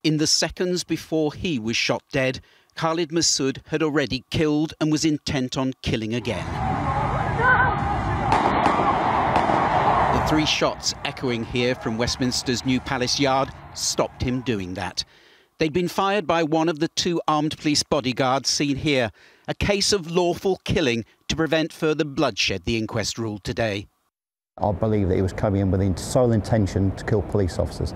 In the seconds before he was shot dead, Khalid Masood had already killed and was intent on killing again. The 3 shots echoing here from Westminster's New Palace Yard stopped him doing that. They'd been fired by one of the 2 armed police bodyguards seen here. A case of lawful killing to prevent further bloodshed, the inquest ruled today. I believe that he was coming in with the sole intention to kill police officers.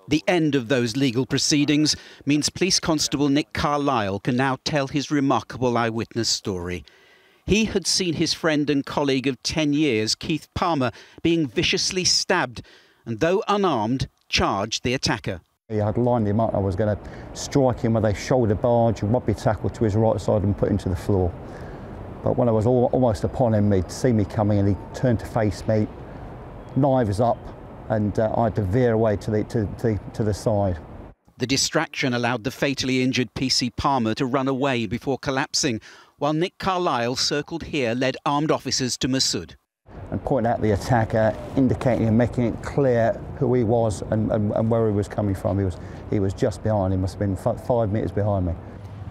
The end of those legal proceedings means Police Constable Nick Carlisle can now tell his remarkable eyewitness story. He had seen his friend and colleague of 10 years, Keith Palmer, being viciously stabbed and, though unarmed, charged the attacker. I had lined him up. I was going to strike him with a shoulder barge, rugby tackle to his right side and put him to the floor. But when I was almost upon him, he'd see me coming and he turned to face me, knives up, and I had to veer away to the side. The distraction allowed the fatally injured PC Palmer to run away before collapsing, while Nick Carlisle, circled here, led armed officers to Masood. And pointing out the attacker, indicating and making it clear who he was and where he was coming from. He was just behind him, must have been 5 metres behind me.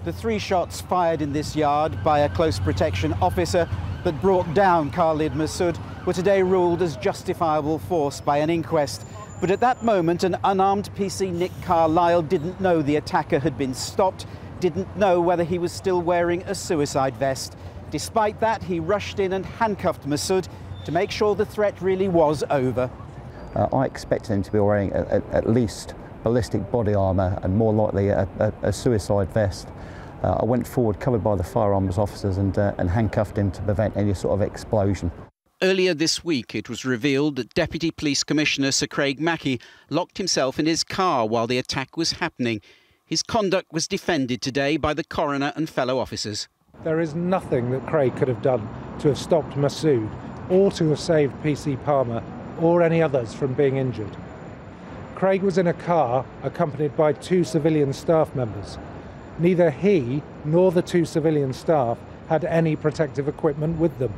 The 3 shots fired in this yard by a close protection officer that brought down Khalid Masood were today ruled as justifiable force by an inquest. But at that moment, an unarmed PC, Nick Carlisle, didn't know the attacker had been stopped, didn't know whether he was still wearing a suicide vest. Despite that, he rushed in and handcuffed Masood to make sure the threat really was over. I expected him to be wearing at least ballistic body armour and more likely a suicide vest. I went forward, covered by the firearms officers, and handcuffed him to prevent any sort of explosion. Earlier this week, it was revealed that Deputy Police Commissioner Sir Craig Mackey locked himself in his car while the attack was happening. His conduct was defended today by the coroner and fellow officers. There is nothing that Craig could have done to have stopped Masood or to have saved PC Palmer or any others from being injured. Craig was in a car accompanied by 2 civilian staff members. Neither he nor the 2 civilian staff had any protective equipment with them.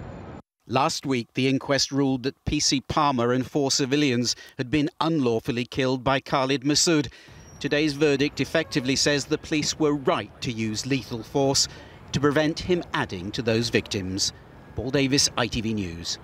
Last week, the inquest ruled that PC Palmer and 4 civilians had been unlawfully killed by Khalid Masood. Today's verdict effectively says the police were right to use lethal force to prevent him adding to those victims. Paul Davis, ITV News.